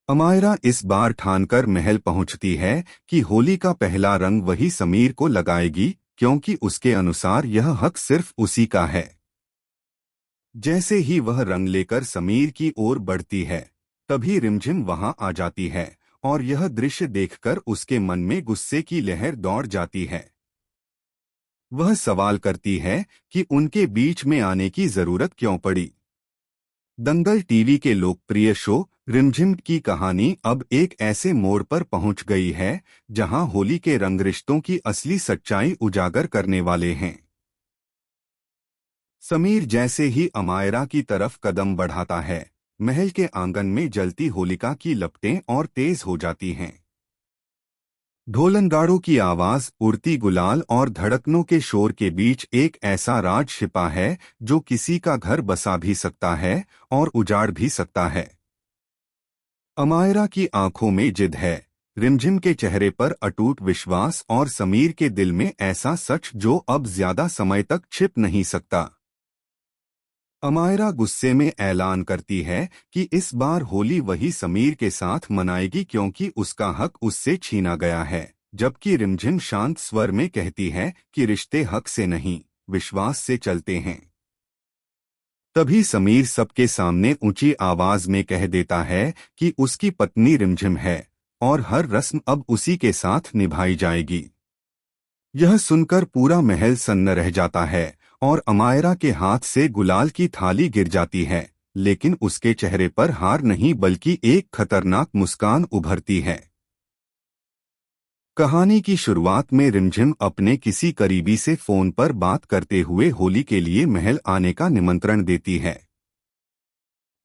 अमायरा इस बार ठानकर महल पहुंचती है कि होली का पहला रंग वही समीर को लगाएगी, क्योंकि उसके अनुसार यह हक सिर्फ उसी का है। जैसे ही वह रंग लेकर समीर की ओर बढ़ती है, तभी रिमझिम वहां आ जाती है और यह दृश्य देखकर उसके मन में गुस्से की लहर दौड़ जाती है। वह सवाल करती है कि उनके बीच में आने की जरूरत क्यों पड़ी। दंगल टीवी के लोकप्रिय शो रिमझिम की कहानी अब एक ऐसे मोड़ पर पहुंच गई है जहां होली के रंग रिश्तों की असली सच्चाई उजागर करने वाले हैं। समीर जैसे ही अमायरा की तरफ कदम बढ़ाता है, महल के आंगन में जलती होलिका की लपटें और तेज हो जाती हैं। ढोलनगाड़ों की आवाज, उड़ती गुलाल और धड़कनों के शोर के बीच एक ऐसा राज छिपा है जो किसी का घर बसा भी सकता है और उजाड़ भी सकता है। अमायरा की आंखों में जिद है, रिमझिम के चेहरे पर अटूट विश्वास और समीर के दिल में ऐसा सच जो अब ज्यादा समय तक छिप नहीं सकता। अमायरा गुस्से में ऐलान करती है कि इस बार होली वही समीर के साथ मनाएगी क्योंकि उसका हक उससे छीना गया है, जबकि रिमझिम शांत स्वर में कहती है कि रिश्ते हक से नहीं, विश्वास से चलते हैं। तभी समीर सबके सामने ऊंची आवाज में कह देता है कि उसकी पत्नी रिमझिम है और हर रस्म अब उसी के साथ निभाई जाएगी। यह सुनकर पूरा महल सन्न रह जाता है और अमायरा के हाथ से गुलाल की थाली गिर जाती है, लेकिन उसके चेहरे पर हार नहीं बल्कि एक खतरनाक मुस्कान उभरती है। कहानी की शुरुआत में रिमझिम अपने किसी करीबी से फोन पर बात करते हुए होली के लिए महल आने का निमंत्रण देती है।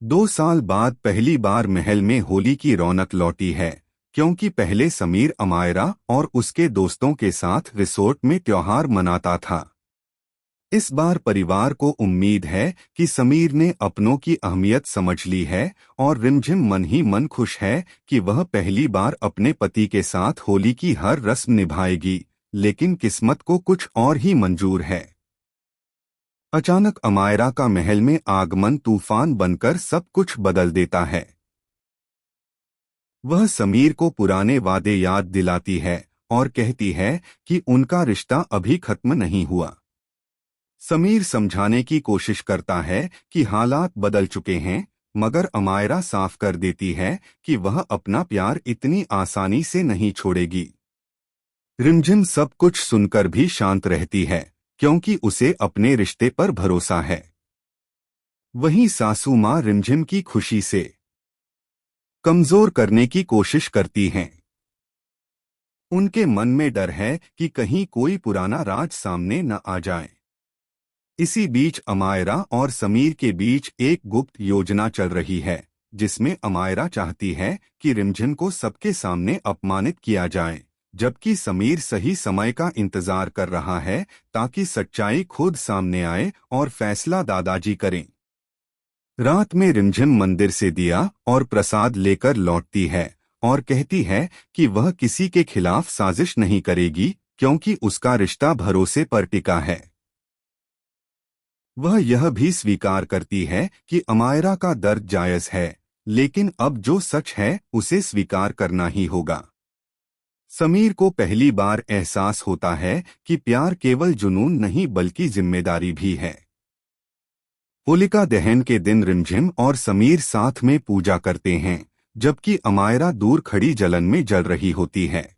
2 साल बाद पहली बार महल में होली की रौनक लौटी है, क्योंकि पहले समीर अमायरा और उसके दोस्तों के साथ रिसोर्ट में त्योहार मनाता था। इस बार परिवार को उम्मीद है कि समीर ने अपनों की अहमियत समझ ली है और रिमझिम मन ही मन खुश है कि वह पहली बार अपने पति के साथ होली की हर रस्म निभाएगी, लेकिन किस्मत को कुछ और ही मंजूर है। अचानक अमायरा का महल में आगमन तूफान बनकर सब कुछ बदल देता है। वह समीर को पुराने वादे याद दिलाती है और कहती है कि उनका रिश्ता अभी खत्म नहीं हुआ। समीर समझाने की कोशिश करता है कि हालात बदल चुके हैं, मगर अमायरा साफ कर देती है कि वह अपना प्यार इतनी आसानी से नहीं छोड़ेगी। रिमझिम सब कुछ सुनकर भी शांत रहती है, क्योंकि उसे अपने रिश्ते पर भरोसा है। वहीं सासू माँ रिमझिम की खुशी से कमजोर करने की कोशिश करती हैं। उनके मन में डर है कि कहीं कोई पुराना राज सामने न आ जाए। इसी बीच अमायरा और समीर के बीच एक गुप्त योजना चल रही है, जिसमें अमायरा चाहती है कि रिमझिम को सबके सामने अपमानित किया जाए, जबकि समीर सही समय का इंतजार कर रहा है ताकि सच्चाई खुद सामने आए और फैसला दादाजी करें। रात में रिमझिम मंदिर से दिया और प्रसाद लेकर लौटती है और कहती है कि वह किसी के खिलाफ साजिश नहीं करेगी, क्योंकि उसका रिश्ता भरोसे पर टिका है। वह यह भी स्वीकार करती है कि अमायरा का दर्द जायज है, लेकिन अब जो सच है उसे स्वीकार करना ही होगा। समीर को पहली बार एहसास होता है कि प्यार केवल जुनून नहीं बल्कि जिम्मेदारी भी है। होलिका दहन के दिन रिमझिम और समीर साथ में पूजा करते हैं, जबकि अमायरा दूर खड़ी जलन में जल रही होती है।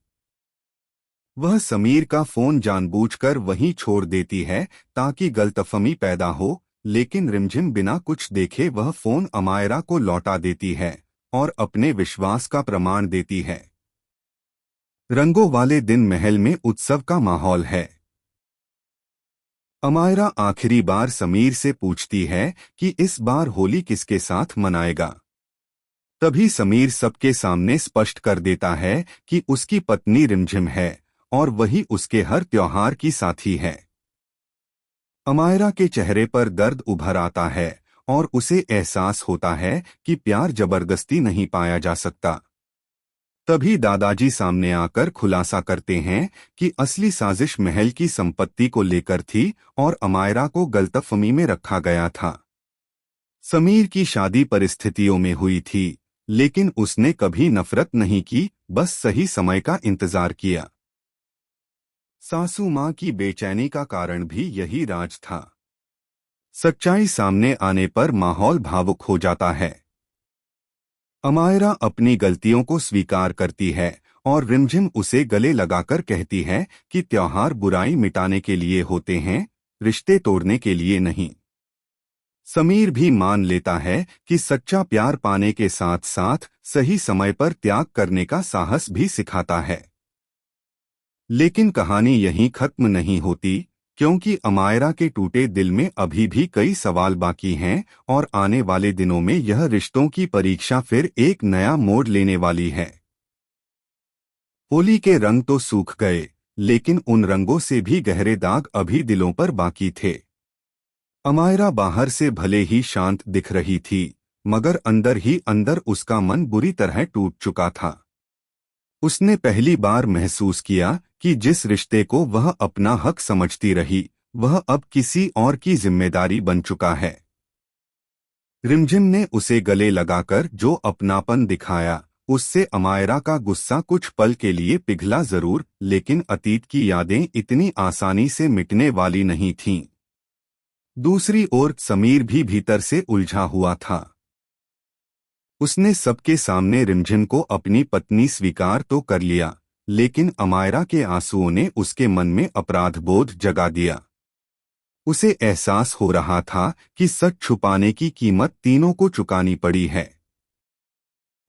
वह समीर का फोन जानबूझकर वहीं छोड़ देती है ताकि गलतफहमी पैदा हो, लेकिन रिमझिम बिना कुछ देखे वह फोन अमायरा को लौटा देती है और अपने विश्वास का प्रमाण देती है। रंगों वाले दिन महल में उत्सव का माहौल है। अमायरा आखिरी बार समीर से पूछती है कि इस बार होली किसके साथ मनाएगा। तभी समीर सबके सामने स्पष्ट कर देता है कि उसकी पत्नी रिमझिम है और वही उसके हर त्योहार की साथी है। अमायरा के चेहरे पर दर्द उभर आता है और उसे एहसास होता है कि प्यार जबरदस्ती नहीं पाया जा सकता। तभी दादाजी सामने आकर खुलासा करते हैं कि असली साजिश महल की संपत्ति को लेकर थी और अमायरा को गलतफहमी में रखा गया था। समीर की शादी परिस्थितियों में हुई थी, लेकिन उसने कभी नफरत नहीं की, बस सही समय का इंतजार किया। सासू माँ की बेचैनी का कारण भी यही राज था। सच्चाई सामने आने पर माहौल भावुक हो जाता है। अमायरा अपनी गलतियों को स्वीकार करती है और रिमझिम उसे गले लगाकर कहती है कि त्योहार बुराई मिटाने के लिए होते हैं, रिश्ते तोड़ने के लिए नहीं। समीर भी मान लेता है कि सच्चा प्यार पाने के साथ साथ सही समय पर त्याग करने का साहस भी सिखाता है। लेकिन कहानी यहीं खत्म नहीं होती, क्योंकि अमायरा के टूटे दिल में अभी भी कई सवाल बाकी हैं और आने वाले दिनों में यह रिश्तों की परीक्षा फिर एक नया मोड़ लेने वाली है। होली के रंग तो सूख गए, लेकिन उन रंगों से भी गहरे दाग अभी दिलों पर बाकी थे। अमायरा बाहर से भले ही शांत दिख रही थी, मगर अंदर ही अंदर उसका मन बुरी तरह टूट चुका था। उसने पहली बार महसूस किया कि जिस रिश्ते को वह अपना हक समझती रही, वह अब किसी और की जिम्मेदारी बन चुका है। रिमझिम ने उसे गले लगाकर जो अपनापन दिखाया, उससे अमायरा का गुस्सा कुछ पल के लिए पिघला जरूर, लेकिन अतीत की यादें इतनी आसानी से मिटने वाली नहीं थीं। दूसरी ओर समीर भी भीतर से उलझा हुआ था। उसने सबके सामने रिमझिम को अपनी पत्नी स्वीकार तो कर लिया, लेकिन अमायरा के आंसुओं ने उसके मन में अपराधबोध जगा दिया। उसे एहसास हो रहा था कि सच छुपाने की कीमत तीनों को चुकानी पड़ी है।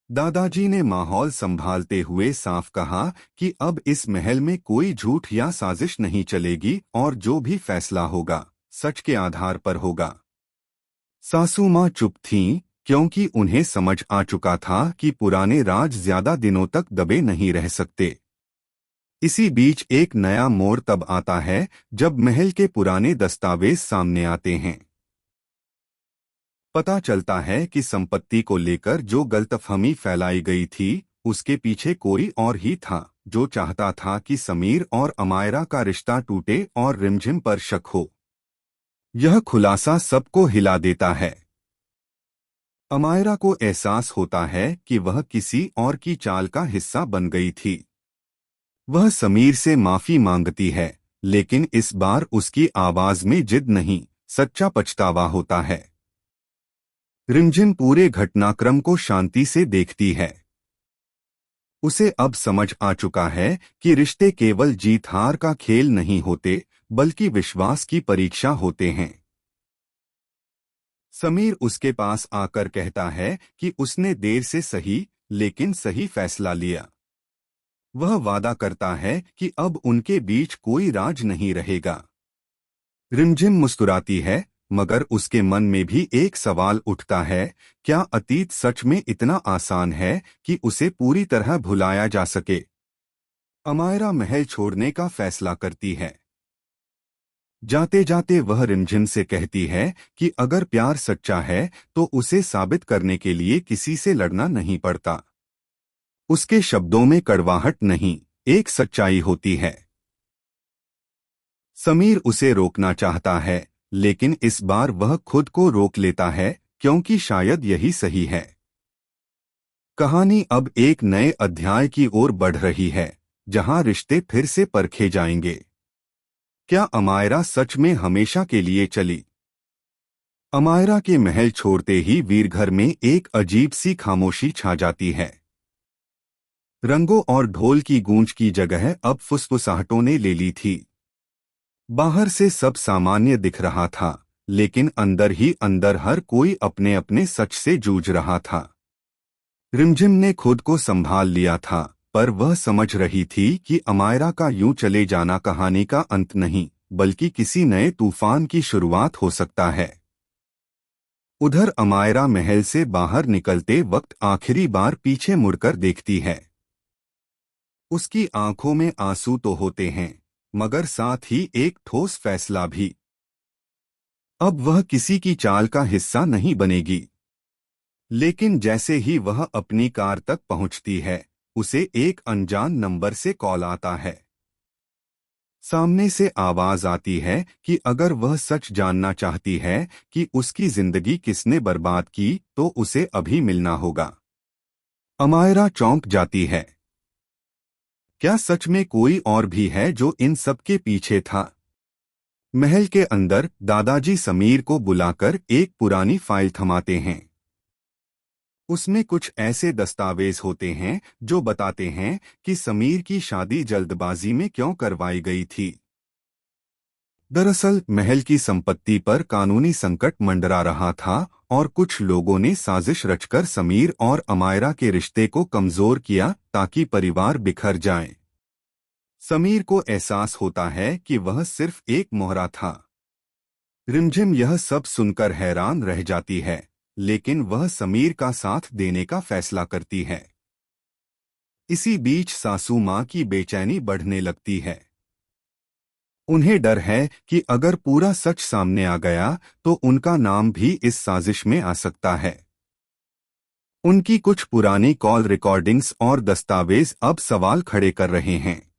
दादाजी ने माहौल संभालते हुए साफ कहा कि अब इस महल में कोई झूठ या साजिश नहीं चलेगी और जो भी फैसला होगा, सच के आधार पर होगा। सासू माँ चुप थीं, क्योंकि उन्हें समझ आ चुका था कि पुराने राज ज्यादा दिनों तक दबे नहीं रह सकते। इसी बीच एक नया मोड़ तब आता है जब महल के पुराने दस्तावेज सामने आते हैं। पता चलता है कि संपत्ति को लेकर जो गलतफहमी फैलाई गई थी, उसके पीछे कोई और ही था, जो चाहता था कि समीर और अमायरा का रिश्ता टूटे और रिमझिम पर शक हो। यह खुलासा सबको हिला देता है। अमायरा को एहसास होता है कि वह किसी और की चाल का हिस्सा बन गई थी। वह समीर से माफी मांगती है, लेकिन इस बार उसकी आवाज में जिद नहीं, सच्चा पछतावा होता है। रिमझिम पूरे घटनाक्रम को शांति से देखती है। उसे अब समझ आ चुका है कि रिश्ते केवल जीत हार का खेल नहीं होते, बल्कि विश्वास की परीक्षा होते हैं। समीर उसके पास आकर कहता है कि उसने देर से सही, लेकिन सही फैसला लिया। वह वादा करता है कि अब उनके बीच कोई राज नहीं रहेगा। रिमझिम मुस्कुराती है, मगर उसके मन में भी एक सवाल उठता है, क्या अतीत सच में इतना आसान है कि उसे पूरी तरह भुलाया जा सके? अमायरा महल छोड़ने का फैसला करती है। जाते जाते वह रिमझिम से कहती है कि अगर प्यार सच्चा है तो उसे साबित करने के लिए किसी से लड़ना नहीं पड़ता। उसके शब्दों में कड़वाहट नहीं, एक सच्चाई होती है। समीर उसे रोकना चाहता है, लेकिन इस बार वह खुद को रोक लेता है, क्योंकि शायद यही सही है। कहानी अब एक नए अध्याय की ओर बढ़ रही है, जहां रिश्ते फिर से परखे जाएंगे। क्या अमायरा सच में हमेशा के लिए चली? अमायरा के महल छोड़ते ही वीरघर में एक अजीब सी खामोशी छा जाती है। रंगों और ढोल की गूंज की जगह अब फुसफुसाहटों ने ले ली थी। बाहर से सब सामान्य दिख रहा था, लेकिन अंदर ही अंदर हर कोई अपने अपने सच से जूझ रहा था। रिमझिम ने खुद को संभाल लिया था, पर वह समझ रही थी कि अमायरा का यूं चले जाना कहानी का अंत नहीं, बल्कि किसी नए तूफान की शुरुआत हो सकता है। उधर अमायरा महल से बाहर निकलते वक्त आखिरी बार पीछे मुड़कर देखती है। उसकी आंखों में आंसू तो होते हैं, मगर साथ ही एक ठोस फैसला भी। अब वह किसी की चाल का हिस्सा नहीं बनेगी। लेकिन जैसे ही वह अपनी कार तक पहुंचती है, उसे एक अनजान नंबर से कॉल आता है। सामने से आवाज आती है कि अगर वह सच जानना चाहती है कि उसकी जिंदगी किसने बर्बाद की, तो उसे अभी मिलना होगा। अमायरा चौंक जाती है। क्या सच में कोई और भी है जो इन सब के पीछे था? महल के अंदर दादाजी समीर को बुलाकर एक पुरानी फाइल थमाते हैं। उसमें कुछ ऐसे दस्तावेज होते हैं जो बताते हैं कि समीर की शादी जल्दबाजी में क्यों करवाई गई थी। दरअसल महल की संपत्ति पर कानूनी संकट मंडरा रहा था और कुछ लोगों ने साजिश रचकर समीर और अमायरा के रिश्ते को कमजोर किया ताकि परिवार बिखर जाए। समीर को एहसास होता है कि वह सिर्फ एक मोहरा था। रिमझिम यह सब सुनकर हैरान रह जाती है, लेकिन वह समीर का साथ देने का फैसला करती है। इसी बीच सासू माँ की बेचैनी बढ़ने लगती है। उन्हें डर है कि अगर पूरा सच सामने आ गया तो उनका नाम भी इस साजिश में आ सकता है। उनकी कुछ पुरानी कॉल रिकॉर्डिंग्स और दस्तावेज अब सवाल खड़े कर रहे हैं।